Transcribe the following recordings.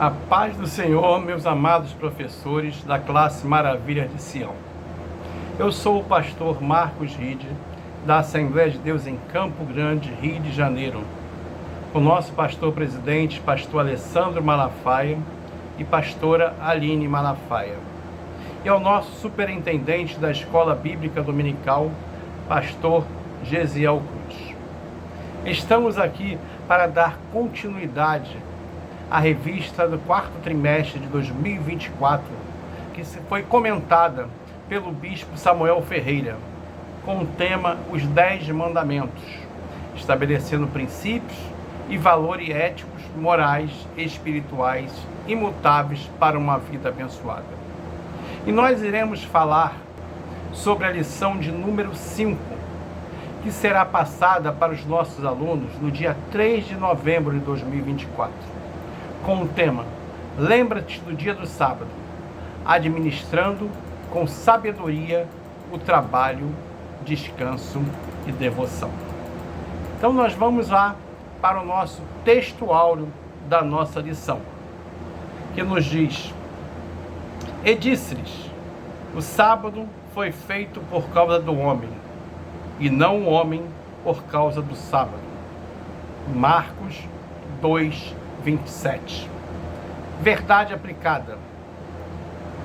A paz do Senhor, meus amados professores da classe Maravilha de Sião. Eu sou o pastor Marcos Ride, da Assembleia de Deus em Campo Grande, Rio de Janeiro. O nosso pastor presidente, pastor Alessandro Malafaia, e pastora Aline Malafaia. E ao nosso superintendente da Escola Bíblica Dominical, pastor Gesiel Cruz. Estamos aqui para dar continuidade à revista do quarto trimestre de 2024, que foi comentada pelo bispo Samuel Ferreira, com o tema Os 10 Mandamentos, estabelecendo princípios e valores éticos, morais e espirituais imutáveis para uma vida abençoada. E nós iremos falar sobre a lição de número 5, que será passada para os nossos alunos no dia 3 de novembro de 2024, com o tema Lembra-te do dia do sábado, administrando com sabedoria o trabalho, descanso e devoção. Então nós vamos lá para o nosso texto áureo da nossa lição, que nos diz: E disse-lhes, o sábado foi feito por causa do homem, e não o homem por causa do sábado. Marcos 2, 27. Verdade aplicada.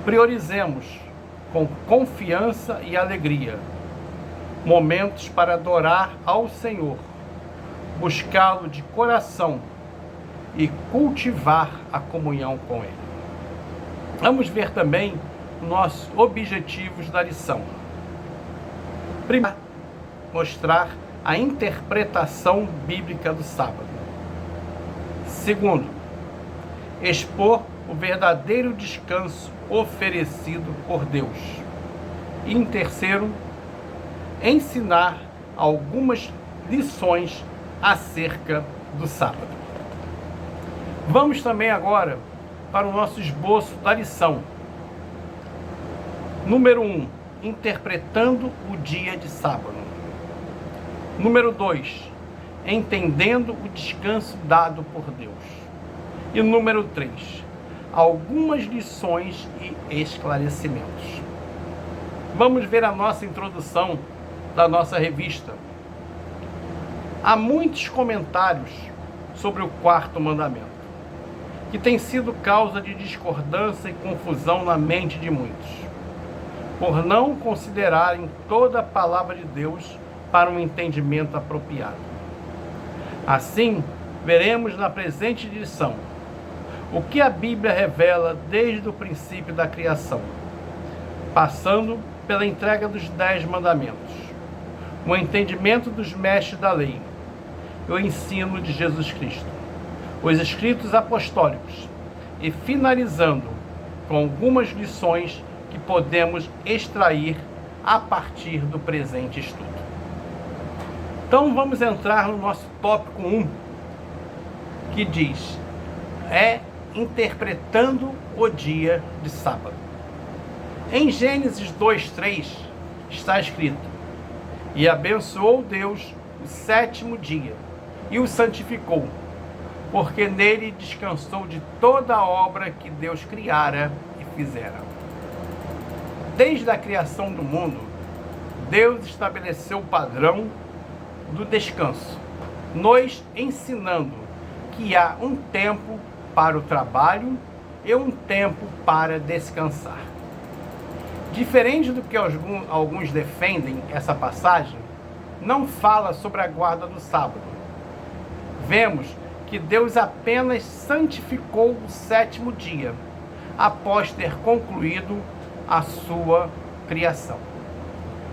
Priorizemos com confiança e alegria momentos para adorar ao Senhor, buscá-lo de coração e cultivar a comunhão com Ele. Vamos ver também nossos objetivos da lição. Primeiro, mostrar a interpretação bíblica do sábado. Segundo, expor o verdadeiro descanso oferecido por Deus. E em terceiro, ensinar algumas lições acerca do sábado. Vamos também agora para o nosso esboço da lição. Número 1, interpretando o dia de sábado. Número 2, entendendo o descanso dado por Deus. E número 3, algumas lições e esclarecimentos. Vamos ver a nossa introdução da nossa revista. Há muitos comentários sobre o quarto mandamento, que tem sido causa de discordância e confusão na mente de muitos, por não considerarem toda a palavra de Deus para um entendimento apropriado. Assim, veremos na presente lição o que a Bíblia revela desde o princípio da criação, passando pela entrega dos 10 mandamentos, o entendimento dos mestres da lei, o ensino de Jesus Cristo, os escritos apostólicos e finalizando com algumas lições que podemos extrair a partir do presente estudo. Então vamos entrar no nosso tópico 1, que diz: interpretando o dia de sábado. Em Gênesis 2:3 está escrito: E abençoou Deus o 7º dia e o santificou, porque nele descansou de toda a obra que Deus criara e fizera. Desde a criação do mundo, Deus estabeleceu o padrão do descanso, nos ensinando que há um tempo para o trabalho e um tempo para descansar. Diferente do que alguns defendem, essa passagem não fala sobre a guarda do sábado. Vemos que Deus apenas santificou o 7º dia, após ter concluído a sua criação.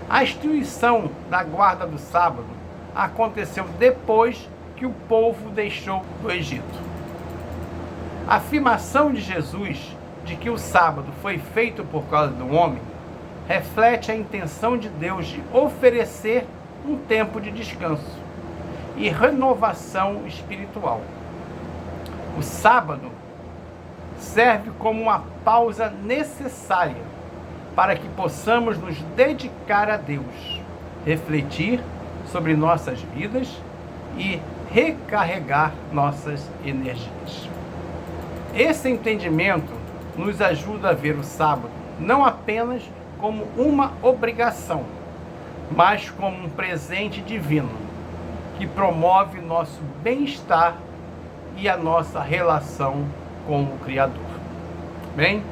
A instituição da guarda do sábado aconteceu depois que o povo deixou do Egito. A afirmação de Jesus de que o sábado foi feito por causa do homem reflete a intenção de Deus de oferecer um tempo de descanso e renovação espiritual. O sábado serve como uma pausa necessária para que possamos nos dedicar a Deus, refletir sobre nossas vidas e recarregar nossas energias. Esse entendimento nos ajuda a ver o sábado não apenas como uma obrigação, mas como um presente divino que promove nosso bem-estar e a nossa relação com o Criador. Bem,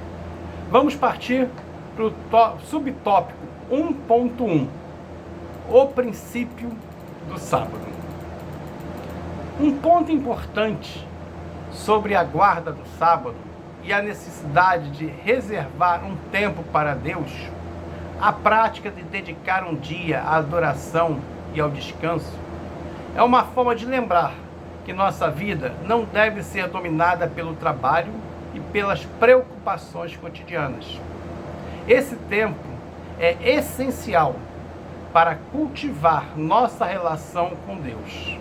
vamos partir para o subtópico 1.1, o princípio do sábado. Um ponto importante sobre a guarda do sábado e a necessidade de reservar um tempo para Deus, a prática de dedicar um dia à adoração e ao descanso, é uma forma de lembrar que nossa vida não deve ser dominada pelo trabalho e pelas preocupações cotidianas. Esse tempo é essencial para cultivar nossa relação com Deus,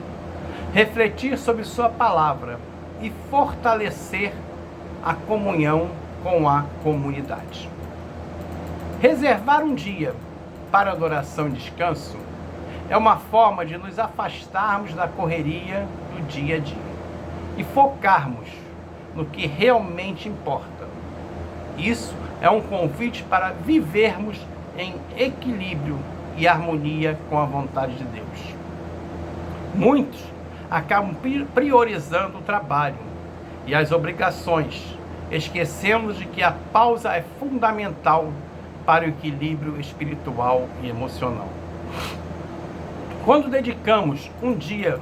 refletir sobre sua palavra e fortalecer a comunhão com a comunidade. Reservar um dia para adoração e descanso é uma forma de nos afastarmos da correria do dia a dia e focarmos no que realmente importa. Isso é um convite para vivermos em equilíbrio e harmonia com a vontade de Deus. Muitos acabam priorizando o trabalho e as obrigações, esquecendo de que a pausa é fundamental para o equilíbrio espiritual e emocional. Quando dedicamos um dia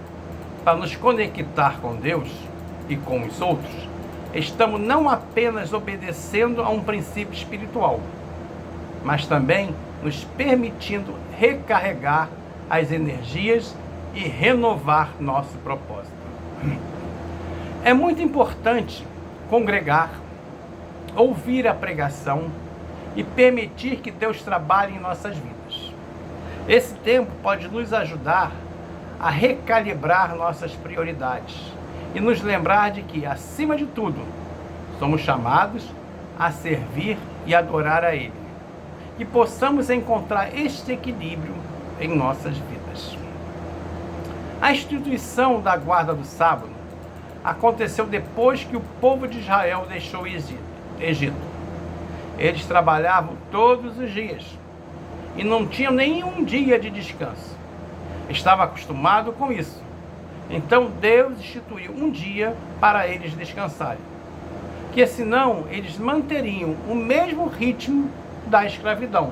para nos conectar com Deus e com os outros, estamos não apenas obedecendo a um princípio espiritual, mas também nos permitindo recarregar as energias e renovar nosso propósito. É muito importante congregar, ouvir a pregação e permitir que Deus trabalhe em nossas vidas. Esse tempo pode nos ajudar a recalibrar nossas prioridades e nos lembrar de que, acima de tudo, somos chamados a servir e adorar a Ele, e possamos encontrar este equilíbrio em nossas vidas. A instituição da guarda do sábado aconteceu depois que o povo de Israel deixou o Egito. Eles trabalhavam todos os dias e não tinham nenhum dia de descanso. Estava acostumado com isso. Então Deus instituiu um dia para eles descansarem, que senão eles manteriam o mesmo ritmo da escravidão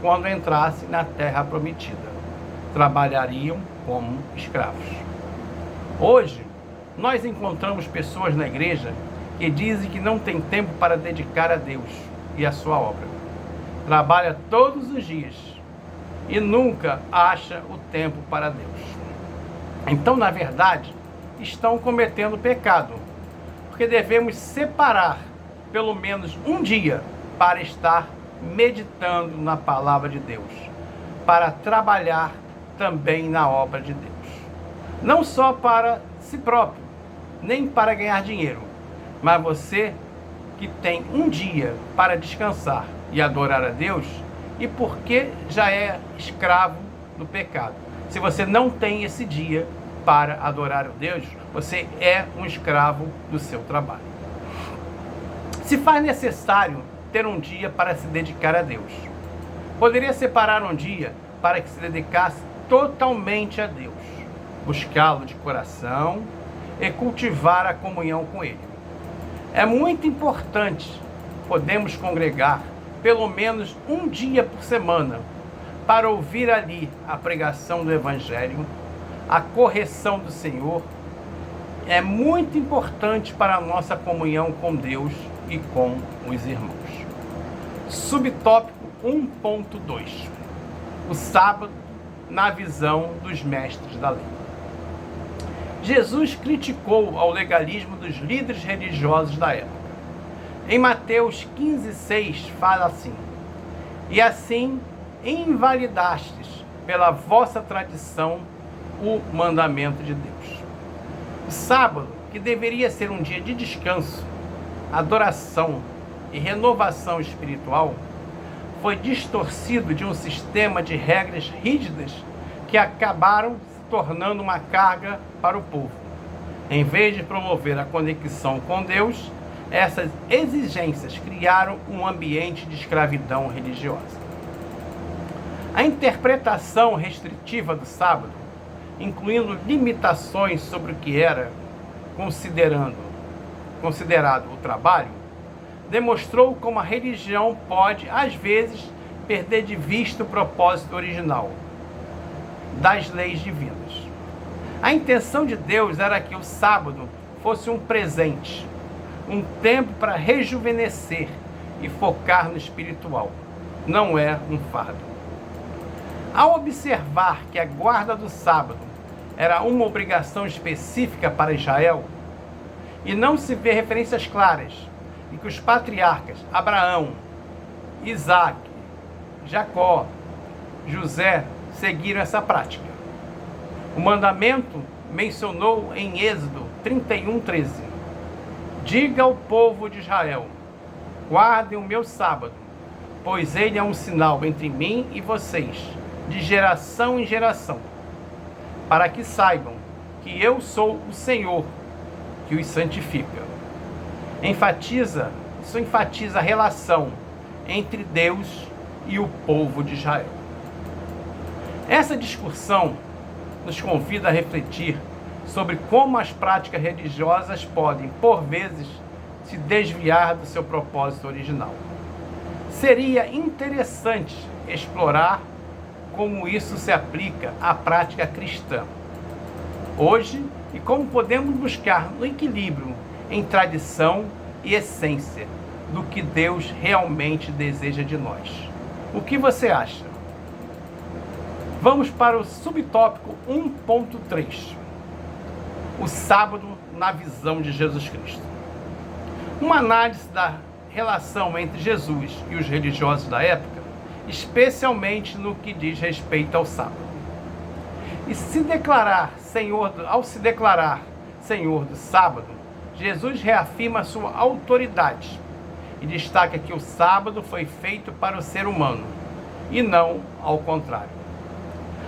quando entrassem na terra prometida. Trabalhariam como escravos. Hoje, nós encontramos pessoas na igreja que dizem que não tem tempo para dedicar a Deus e a sua obra. Trabalha todos os dias e nunca acha o tempo para Deus. Então, na verdade, estão cometendo pecado, porque devemos separar pelo menos um dia para estar meditando na palavra de Deus, para trabalhar também na obra de Deus. Não só para si próprio, nem para ganhar dinheiro, mas você que tem um dia para descansar e adorar a Deus, e porque já é escravo do pecado. Se você não tem esse dia para adorar a Deus, você é um escravo do seu trabalho. Se faz necessário ter um dia para se dedicar a Deus. Poderia separar um dia para que se dedicasse totalmente a Deus, buscá-lo de coração e cultivar a comunhão com Ele. É muito importante podermos congregar pelo menos um dia por semana para ouvir ali a pregação do Evangelho, a correção do Senhor. É muito importante para a nossa comunhão com Deus e com os irmãos. Subtópico 1.2: o sábado na visão dos mestres da lei. Jesus criticou ao legalismo dos líderes religiosos da época. Em Mateus 15:6 fala assim: e assim invalidastes pela vossa tradição o mandamento de Deus. O sábado, que deveria ser um dia de descanso, adoração e renovação espiritual, foi distorcido de um sistema de regras rígidas que acabaram se tornando uma carga para o povo. Em vez de promover a conexão com Deus, Essas exigências criaram um ambiente de escravidão religiosa. A interpretação restritiva do sábado, incluindo limitações sobre o que era considerado o trabalho, demonstrou como a religião pode, às vezes, perder de vista o propósito original das leis divinas. A intenção de Deus era que o sábado fosse um presente, um tempo para rejuvenescer e focar no espiritual. Não é um fardo. Ao observar que a guarda do sábado era uma obrigação específica para Israel, e não se vê referências claras, e que os patriarcas Abraão, Isaac, Jacó, José seguiram essa prática. O mandamento mencionou em Êxodo 31:13: diga ao povo de Israel, guardem o meu sábado, pois ele é um sinal entre mim e vocês, de geração em geração, para que saibam que eu sou o Senhor, que os santifica. Isso enfatiza a relação entre Deus e o povo de Israel. Essa discussão nos convida a refletir sobre como as práticas religiosas podem, por vezes, se desviar do seu propósito original. Seria interessante explorar como isso se aplica à prática cristã hoje e como podemos buscar um equilíbrio em tradição e essência do que Deus realmente deseja de nós. O que você acha? Vamos para o subtópico 1.3. O sábado na visão de Jesus Cristo. Uma análise da relação entre Jesus e os religiosos da época, especialmente no que diz respeito ao sábado. Ao se declarar Senhor do sábado, Jesus reafirma sua autoridade e destaca que o sábado foi feito para o ser humano e não ao contrário.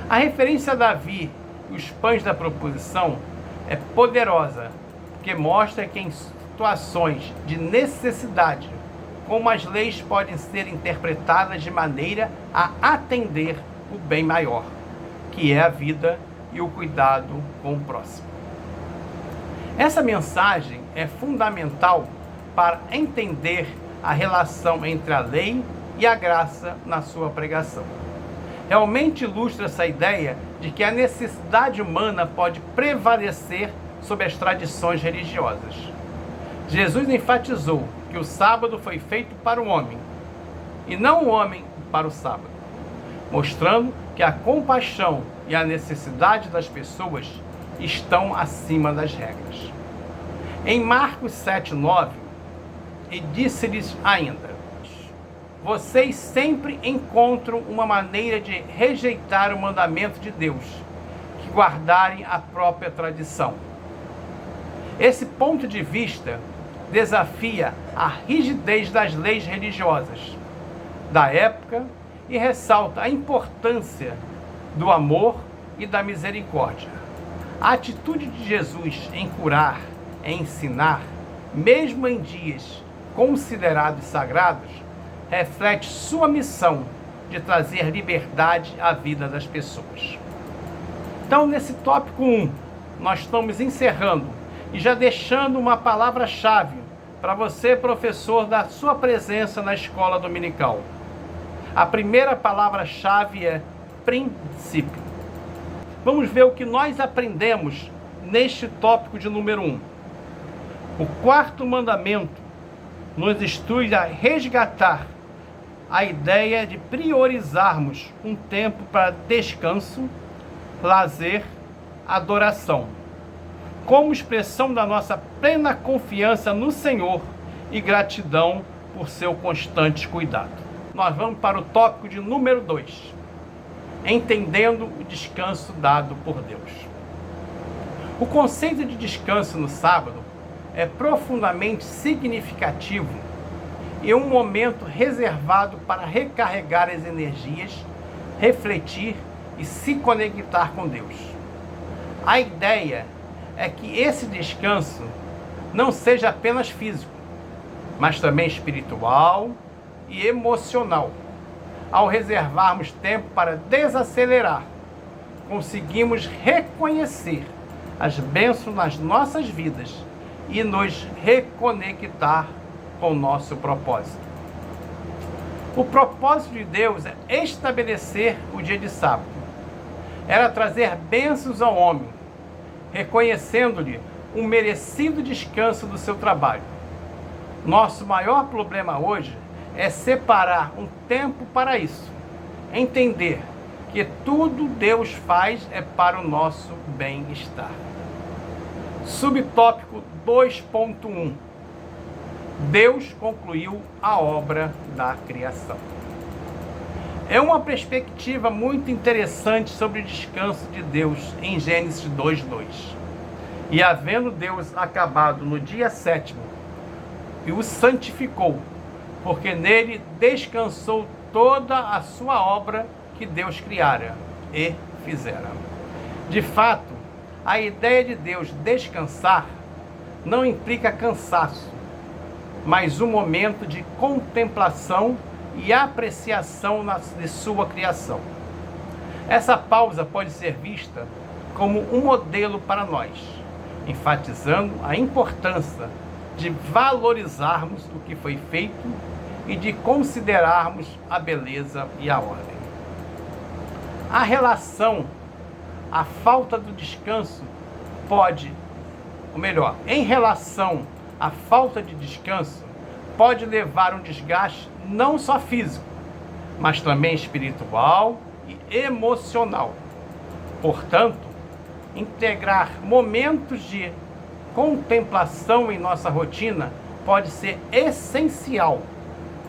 A referência a Davi e os pães da proposição é poderosa, porque mostra que em situações de necessidade, como as leis podem ser interpretadas de maneira a atender o bem maior, que é a vida e o cuidado com o próximo. Essa mensagem é fundamental para entender a relação entre a lei e a graça na sua pregação. Realmente ilustra essa ideia de que a necessidade humana pode prevalecer sobre as tradições religiosas. Jesus enfatizou que o sábado foi feito para o homem, e não o homem para o sábado, mostrando que a compaixão e a necessidade das pessoas estão acima das regras. Em Marcos 7:9, e disse-lhes ainda: vocês sempre encontram uma maneira de rejeitar o mandamento de Deus, que guardarem a própria tradição. Esse ponto de vista desafia a rigidez das leis religiosas da época e ressalta a importância do amor e da misericórdia. A atitude de Jesus em curar, em ensinar, mesmo em dias considerados sagrados, reflete sua missão de trazer liberdade à vida das pessoas. Então, nesse tópico 1, nós estamos encerrando e já deixando uma palavra-chave para você, professor, da sua presença na escola dominical. A primeira palavra-chave é princípio. Vamos ver o que nós aprendemos neste tópico de número 1. O quarto mandamento nos instrui a resgatar a ideia de priorizarmos um tempo para descanso, lazer, adoração, como expressão da nossa plena confiança no Senhor e gratidão por seu constante cuidado. Nós vamos para o tópico de número 2, entendendo o descanso dado por Deus. O conceito de descanso no sábado é profundamente significativo e um momento reservado para recarregar as energias, refletir e se conectar com Deus. A ideia é que esse descanso não seja apenas físico, mas também espiritual e emocional. Ao reservarmos tempo para desacelerar, conseguimos reconhecer as bênçãos nas nossas vidas e nos reconectar com o nosso propósito. O propósito de Deus é estabelecer o dia de sábado. Era trazer bênçãos ao homem, reconhecendo-lhe um merecido descanso do seu trabalho. Nosso maior problema hoje é separar um tempo para isso. Entender que tudo Deus faz é para o nosso bem-estar. Subtópico 2.1. Deus concluiu a obra da criação. É uma perspectiva muito interessante sobre o descanso de Deus em Gênesis 2:2. E havendo Deus acabado no dia 7º, e o santificou, porque nele descansou toda a sua obra que Deus criara e fizera. De fato, a ideia de Deus descansar não implica cansaço, mas um momento de contemplação e apreciação de sua criação. Essa pausa pode ser vista como um modelo para nós, enfatizando a importância de valorizarmos o que foi feito e de considerarmos a beleza e a ordem. A relação, a falta do descanso em relação à falta de descanso, pode levar a um desgaste não só físico, mas também espiritual e emocional. Portanto, integrar momentos de contemplação em nossa rotina pode ser essencial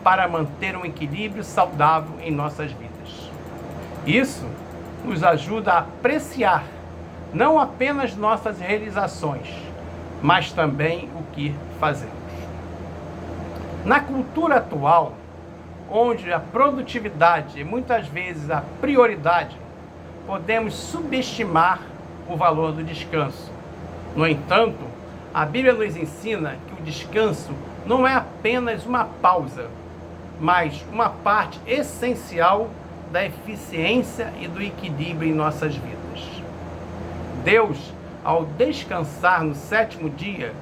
para manter um equilíbrio saudável em nossas vidas. Isso nos ajuda a apreciar não apenas nossas realizações, mas também o que fazemos. Na cultura atual, onde a produtividade é muitas vezes a prioridade, podemos subestimar o valor do descanso. No entanto, a Bíblia nos ensina que o descanso não é apenas uma pausa, mas uma parte essencial da eficiência e do equilíbrio em nossas vidas. Deus, ao descansar no 7º dia,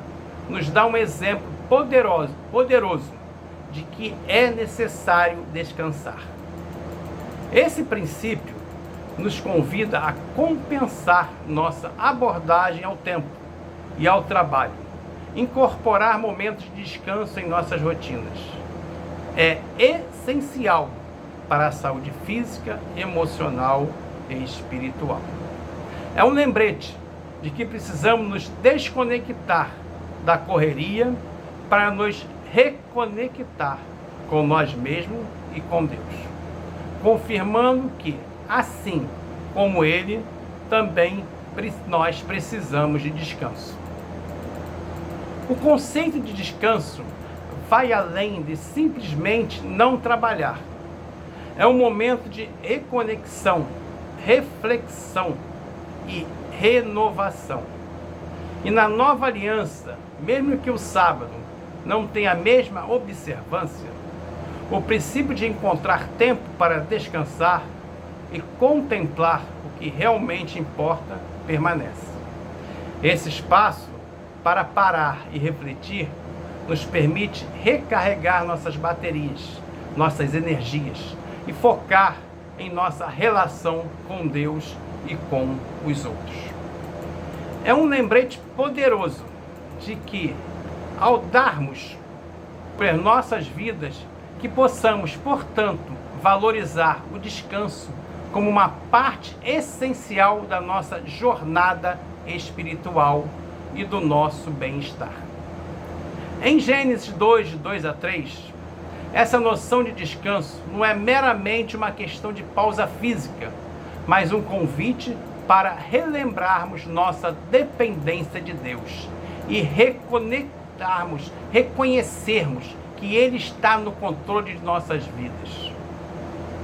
nos dá um exemplo poderoso de que é necessário descansar. Esse princípio nos convida a compensar nossa abordagem ao tempo e ao trabalho, incorporar momentos de descanso em nossas rotinas. É essencial para a saúde física, emocional e espiritual. É um lembrete de que precisamos nos desconectar da correria para nos reconectar com nós mesmos e com Deus, confirmando que, assim como Ele, também nós precisamos de descanso. O conceito de descanso vai além de simplesmente não trabalhar. É um momento de reconexão, reflexão e renovação. E na nova aliança, mesmo que o sábado não tenha a mesma observância, o princípio de encontrar tempo para descansar e contemplar o que realmente importa permanece. Esse espaço para parar e refletir nos permite recarregar nossas baterias, nossas energias e focar em nossa relação com Deus e com os outros. É um lembrete poderoso de que, ao darmos para nossas vidas, que possamos, portanto, valorizar o descanso como uma parte essencial da nossa jornada espiritual e do nosso bem-estar. Em Gênesis 2, de 2 a 3, essa noção de descanso não é meramente uma questão de pausa física, mas um convite para relembrarmos nossa dependência de Deus e reconhecermos que Ele está no controle de nossas vidas.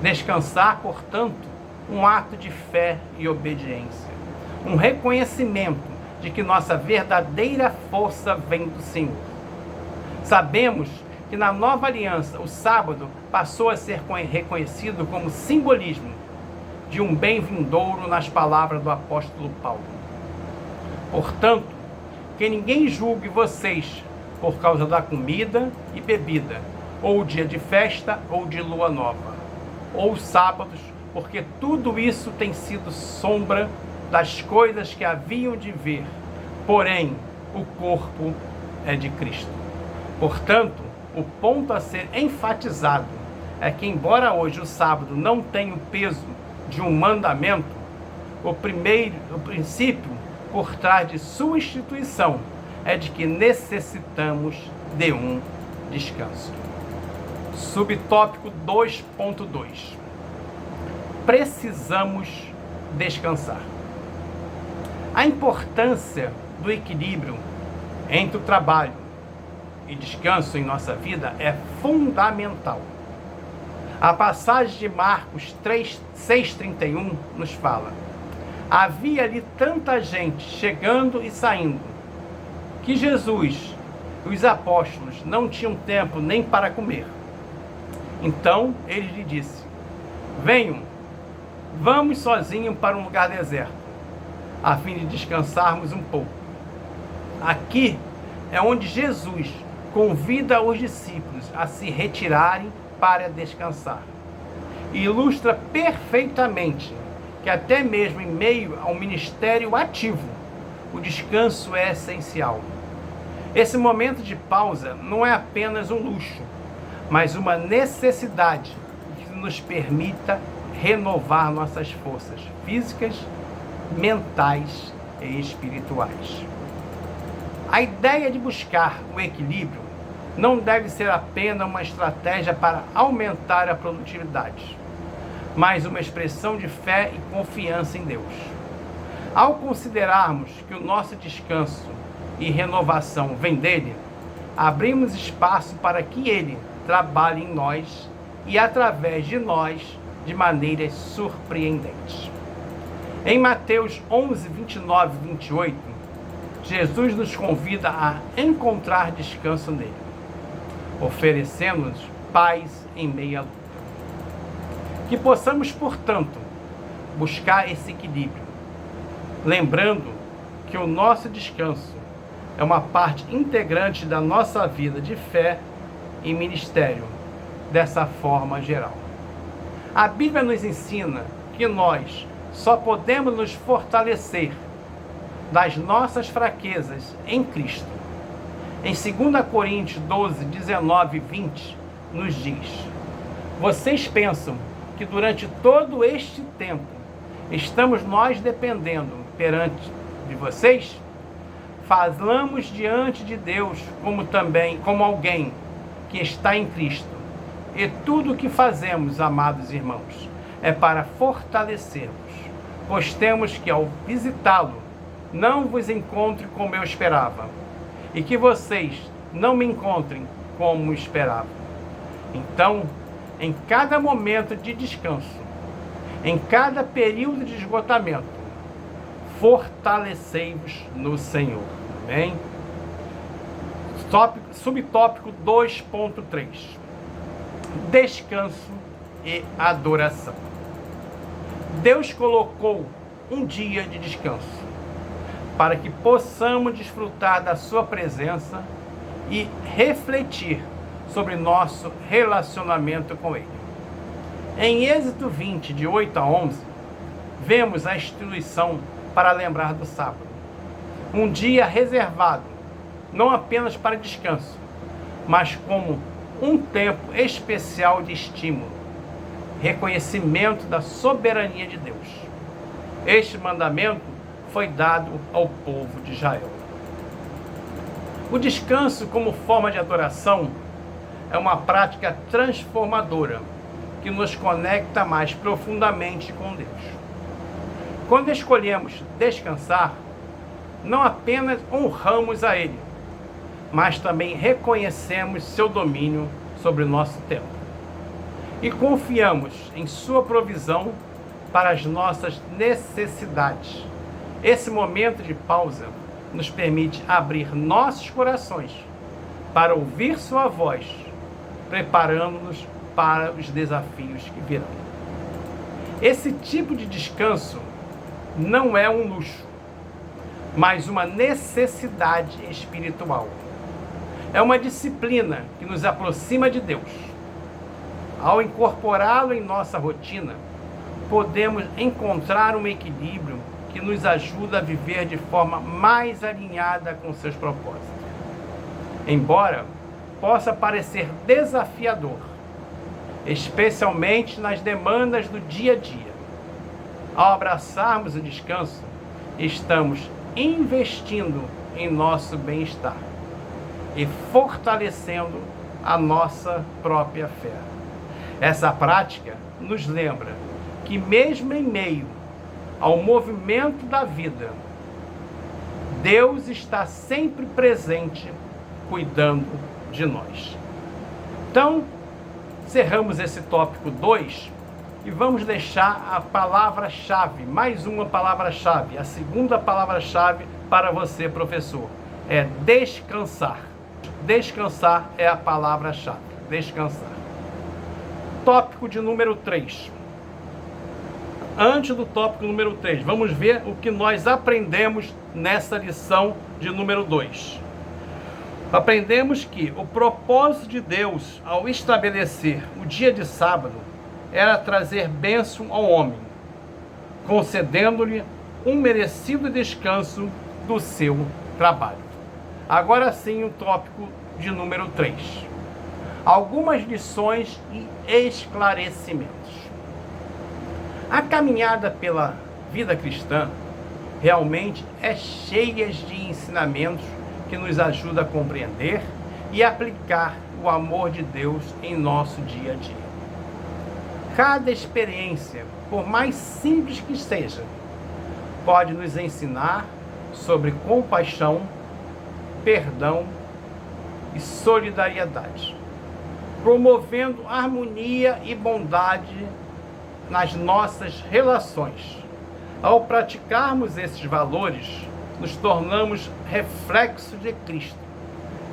Descansar, portanto, um ato de fé e obediência, um reconhecimento de que nossa verdadeira força vem do Senhor. Sabemos que na nova aliança o sábado passou a ser reconhecido como simbolismo de um bem vindouro nas palavras do apóstolo Paulo. Portanto, que ninguém julgue vocês por causa da comida e bebida, ou dia de festa ou de lua nova, ou sábados, porque tudo isso tem sido sombra das coisas que haviam de vir, porém o corpo é de Cristo. Portanto, o ponto a ser enfatizado é que, embora hoje o sábado não tenha o peso de um mandamento, o princípio por trás de sua instituição é de que necessitamos de um descanso. Subtópico 2.2. Precisamos descansar. A importância do equilíbrio entre o trabalho e descanso em nossa vida é fundamental. A passagem de Marcos 6,31 nos fala: havia ali tanta gente chegando e saindo, que Jesus e os apóstolos não tinham tempo nem para comer. Então ele lhe disse: venham, vamos sozinhos para um lugar deserto, a fim de descansarmos um pouco. Aqui é onde Jesus convida os discípulos a se retirarem para descansar. E ilustra perfeitamente que até mesmo em meio ao ministério ativo, o descanso é essencial. Esse momento de pausa não é apenas um luxo, mas uma necessidade que nos permita renovar nossas forças físicas, mentais e espirituais. A ideia de buscar o equilíbrio não deve ser apenas uma estratégia para aumentar a produtividade, mas uma expressão de fé e confiança em Deus. Ao considerarmos que o nosso descanso e renovação vem dele, abrimos espaço para que ele trabalhe em nós e através de nós de maneiras surpreendentes. Em Mateus 11, 29 e 28, Jesus nos convida a encontrar descanso nele, oferecendo-nos paz em meio à luta. Que possamos, portanto, buscar esse equilíbrio, lembrando que o nosso descanso é uma parte integrante da nossa vida de fé e ministério, dessa forma geral. A Bíblia nos ensina que nós só podemos nos fortalecer das nossas fraquezas em Cristo. Em 2 Coríntios 12, 19 e 20, nos diz: vocês pensam que durante todo este tempo estamos nós dependendo perante de vocês? Falamos diante de Deus como alguém que está em Cristo. E tudo o que fazemos, amados irmãos, é para fortalecer-vos, pois temos que, ao visitá-lo, não vos encontre como eu esperava, e que vocês não me encontrem como esperavam. Então, em cada momento de descanso, em cada período de esgotamento, fortalecei-vos no Senhor. Amém? Subtópico 2.3. Descanso e adoração. Deus colocou um dia de descanso para que possamos desfrutar da sua presença e refletir sobre nosso relacionamento com Ele. Em Êxodo 20, de 8 a 11, vemos a instituição para lembrar do sábado. Um dia reservado, não apenas para descanso, mas como um tempo especial de estímulo, reconhecimento da soberania de Deus. Este mandamento foi dado ao povo de Israel. O descanso como forma de adoração é uma prática transformadora que nos conecta mais profundamente com Deus. Quando escolhemos descansar, não apenas honramos a Ele, mas também reconhecemos seu domínio sobre o nosso tempo e confiamos em sua provisão para as nossas necessidades. Esse momento de pausa nos permite abrir nossos corações para ouvir sua voz preparando-nos para os desafios que virão. Esse tipo de descanso não é um luxo, mas uma necessidade espiritual. É uma disciplina que nos aproxima de Deus. Ao incorporá-lo em nossa rotina, podemos encontrar um equilíbrio que nos ajuda a viver de forma mais alinhada com seus propósitos. Embora possa parecer desafiador, especialmente nas demandas do dia a dia, ao abraçarmos o descanso, estamos investindo em nosso bem-estar e fortalecendo a nossa própria fé. Essa prática nos lembra que mesmo em meio ao movimento da vida, Deus está sempre presente, cuidando de nós. Então, encerramos esse tópico 2 e vamos deixar a palavra-chave, mais uma palavra-chave, a segunda palavra-chave para você, professor, é descansar. Descansar é a palavra-chave, descansar. Tópico de número 3. Antes do tópico número 3, vamos ver o que nós aprendemos nessa lição de número 2. Aprendemos que o propósito de Deus ao estabelecer o dia de sábado era trazer bênção ao homem, concedendo-lhe um merecido descanso do seu trabalho. Agora sim, o tópico de número 3. Algumas lições e esclarecimentos. A caminhada pela vida cristã realmente é cheia de ensinamentos que nos ajudam a compreender e aplicar o amor de Deus em nosso dia a dia. Cada experiência, por mais simples que seja, pode nos ensinar sobre compaixão, perdão e solidariedade, promovendo harmonia e bondade nas nossas relações. Ao praticarmos esses valores, nos tornamos reflexo de Cristo,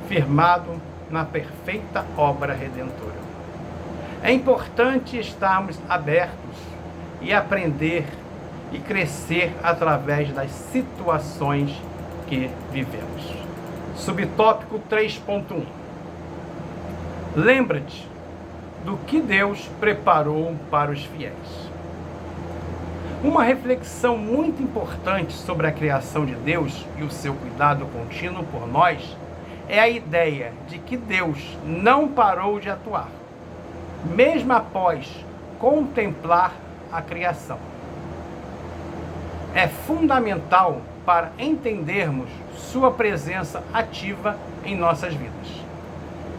firmado na perfeita obra redentora. É importante estarmos abertos e aprender e crescer através das situações que vivemos. Subtópico 3.1. Lembra-te do que Deus preparou para os fiéis. Uma reflexão muito importante sobre a criação de Deus e o seu cuidado contínuo por nós é a ideia de que Deus não parou de atuar, mesmo após contemplar a criação. É fundamental para entendermos sua presença ativa em nossas vidas.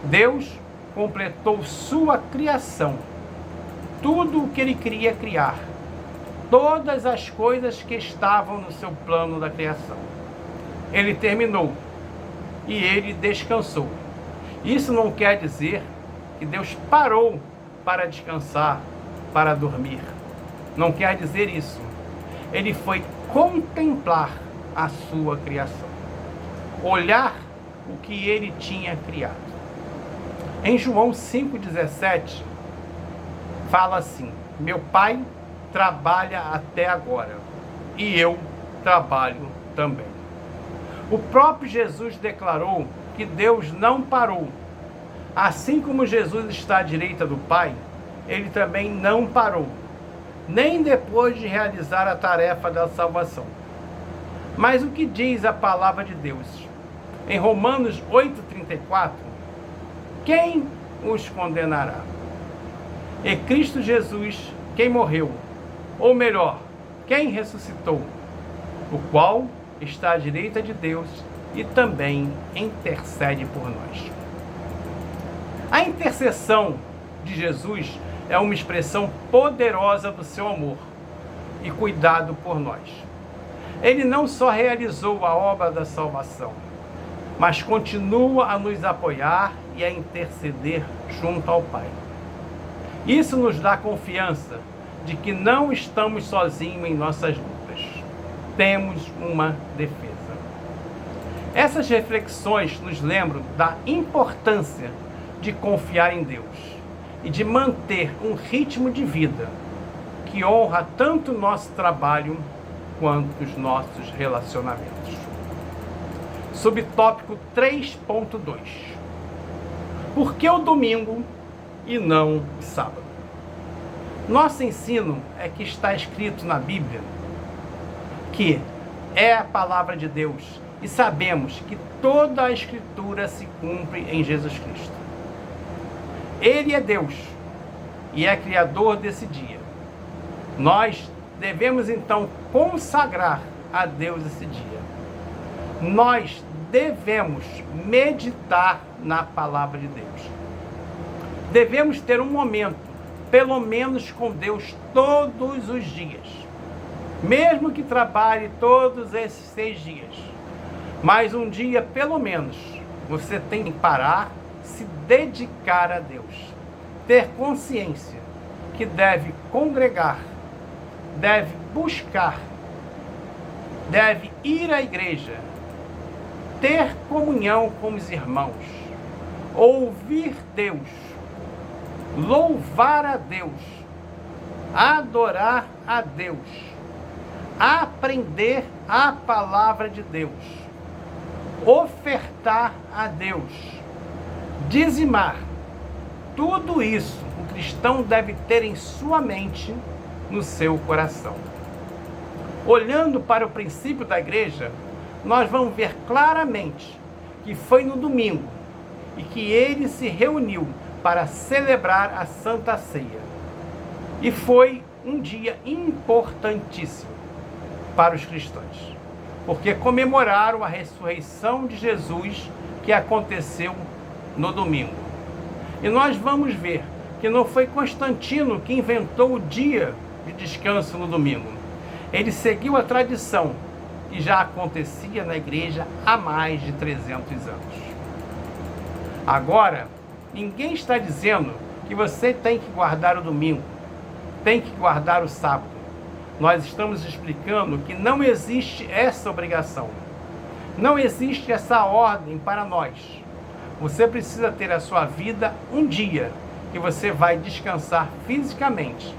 Deus completou sua criação, tudo o que ele queria criar, todas as coisas que estavam no seu plano da criação. Ele terminou e ele descansou. Isso não quer dizer que Deus parou para descansar, para dormir. Não quer dizer isso. Ele foi contemplar a sua criação, olhar o que ele tinha criado. Em João 5,17, fala assim: meu Pai trabalha até agora, e eu trabalho também. O próprio Jesus declarou que Deus não parou. Assim como Jesus está à direita do Pai, ele também não parou, nem depois de realizar a tarefa da salvação. Mas o que diz a palavra de Deus? Em Romanos 8,34, quem os condenará? É Cristo Jesus quem morreu, ou melhor, quem ressuscitou, o qual está à direita de Deus e também intercede por nós. A intercessão de Jesus é uma expressão poderosa do seu amor e cuidado por nós. Ele não só realizou a obra da salvação, mas continua a nos apoiar e a interceder junto ao Pai. Isso nos dá confiança de que não estamos sozinhos em nossas lutas. Temos uma defesa. Essas reflexões nos lembram da importância de confiar em Deus e de manter um ritmo de vida que honra tanto o nosso trabalho quanto os nossos relacionamentos. Subtópico 3.2. Por que o domingo e não o sábado? Nosso ensino é que está escrito na Bíblia que é a palavra de Deus e sabemos que toda a Escritura se cumpre em Jesus Cristo. Ele é Deus e é Criador desse dia. Nós devemos então consagrar a Deus esse dia. Nós devemos meditar na palavra de Deus. Devemos ter um momento, pelo menos com Deus, todos os dias. Mesmo que trabalhe todos esses 6 dias. Mas um dia, pelo menos, você tem que parar, se dedicar a Deus. Ter consciência que deve congregar, deve buscar, deve ir à igreja, ter comunhão com os irmãos, ouvir Deus, louvar a Deus, adorar a Deus, aprender a palavra de Deus, ofertar a Deus, dizimar. Tudo isso o cristão deve ter em sua mente, no seu coração. Olhando para o princípio da igreja, nós vamos ver claramente que foi no domingo e que ele se reuniu para celebrar a Santa Ceia. E foi um dia importantíssimo para os cristãos, porque comemoraram a ressurreição de Jesus que aconteceu no domingo. E nós vamos ver que não foi Constantino que inventou o dia de descanso no domingo. Ele seguiu a tradição que já acontecia na igreja há mais de 300 anos. Agora, ninguém está dizendo que você tem que guardar o domingo, tem que guardar o sábado. Nós estamos explicando que não existe essa obrigação. Não existe essa ordem para nós. Você precisa ter a sua vida um dia que você vai descansar fisicamente.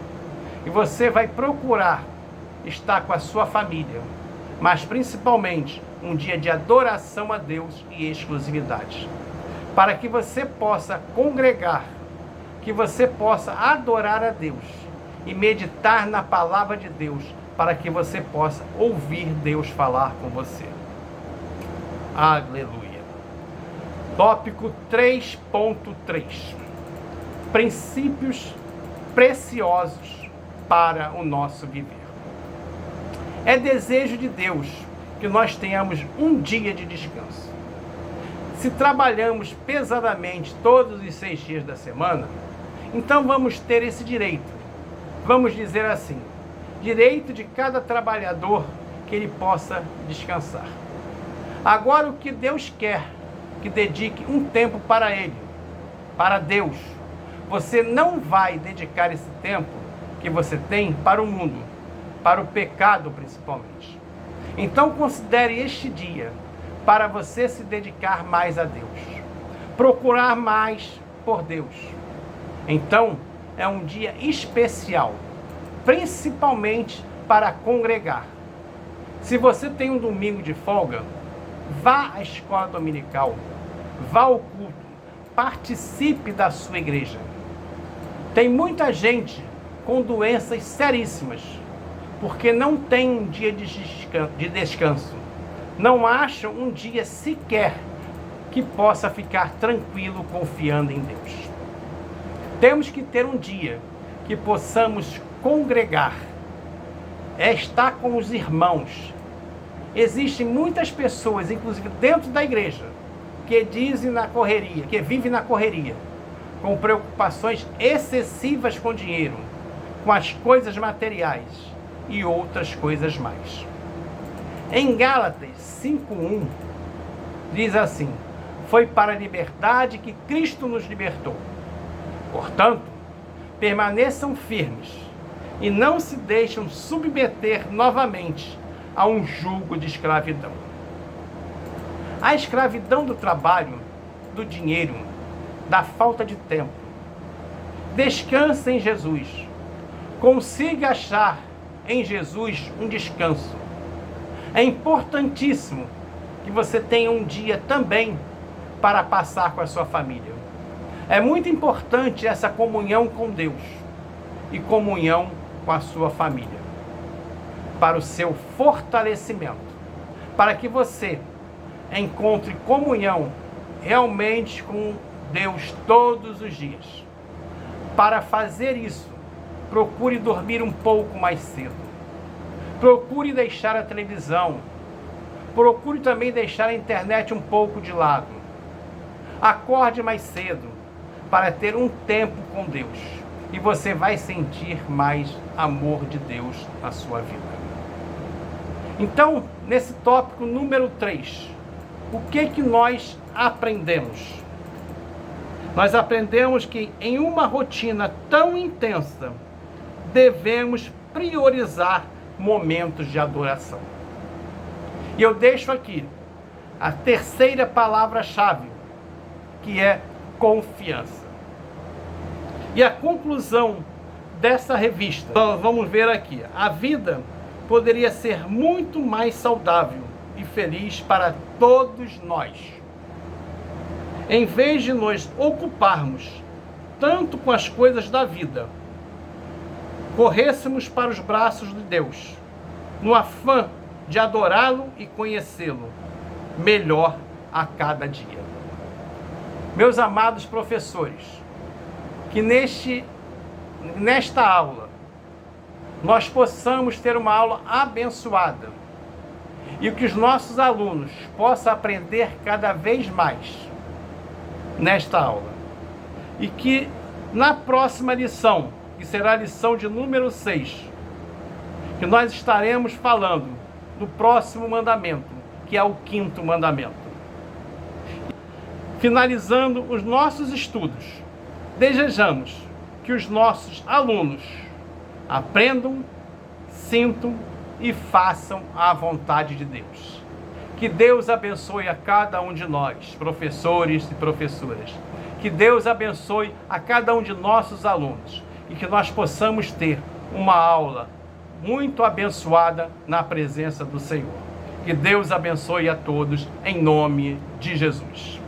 E você vai procurar estar com a sua família. Mas principalmente um dia de adoração a Deus e exclusividade. Para que você possa congregar, que você possa adorar a Deus e meditar na palavra de Deus, para que você possa ouvir Deus falar com você. Aleluia. Tópico 3.3. Princípios preciosos para o nosso viver. É desejo de Deus que nós tenhamos um dia de descanso. Se trabalhamos pesadamente todos os 6 dias da semana, então vamos ter esse direito. Vamos dizer assim, direito de cada trabalhador que ele possa descansar. Agora, o que Deus quer que dedique um tempo para Ele, para Deus. Você não vai dedicar esse tempo que você tem para o mundo, para o pecado principalmente. Então considere este dia para você se dedicar mais a Deus, procurar mais por Deus. Então é um dia especial, principalmente para congregar. Se você tem um domingo de folga, vá à escola dominical, vá ao culto, participe da sua igreja. Tem muita gente com doenças seríssimas, porque não tem um dia de descanso. Não acham um dia sequer que possa ficar tranquilo confiando em Deus. Temos que ter um dia que possamos congregar, estar com os irmãos. Existem muitas pessoas, inclusive dentro da igreja, que dizem na correria, que vivem na correria, com preocupações excessivas com dinheiro, com as coisas materiais e outras coisas mais. Em Gálatas 5:1 diz assim: foi para a liberdade que Cristo nos libertou. Portanto, permaneçam firmes e não se deixem submeter novamente a um jugo de escravidão. A escravidão do trabalho, do dinheiro, da falta de tempo. Descanse em Jesus. Consiga achar em Jesus um descanso. É importantíssimo que você tenha um dia também para passar com a sua família. É muito importante essa comunhão com Deus e comunhão com a sua família, para o seu fortalecimento, para que você encontre comunhão realmente com Deus todos os dias. Para fazer isso, procure dormir um pouco mais cedo. Procure deixar a televisão. Procure também deixar a internet um pouco de lado. Acorde mais cedo para ter um tempo com Deus. E você vai sentir mais amor de Deus na sua vida. Então, nesse tópico número 3, o que nós aprendemos? Nós aprendemos que em uma rotina tão intensa, devemos priorizar momentos de adoração. E eu deixo aqui a terceira palavra-chave, que é confiança. E a conclusão dessa revista, vamos ver aqui, a vida poderia ser muito mais saudável e feliz para todos nós. Em vez de nos ocuparmos tanto com as coisas da vida, corrêssemos para os braços de Deus, no afã de adorá-lo e conhecê-lo melhor a cada dia. Meus amados professores, que nesta aula nós possamos ter uma aula abençoada e que os nossos alunos possam aprender cada vez mais nesta aula. E que na próxima lição, que será a lição de número 6, que nós estaremos falando do próximo mandamento, que é o 5º mandamento. Finalizando os nossos estudos, desejamos que os nossos alunos aprendam, sintam e façam a vontade de Deus. Que Deus abençoe a cada um de nós, professores e professoras. Que Deus abençoe a cada um de nossos alunos e que nós possamos ter uma aula muito abençoada na presença do Senhor. Que Deus abençoe a todos em nome de Jesus.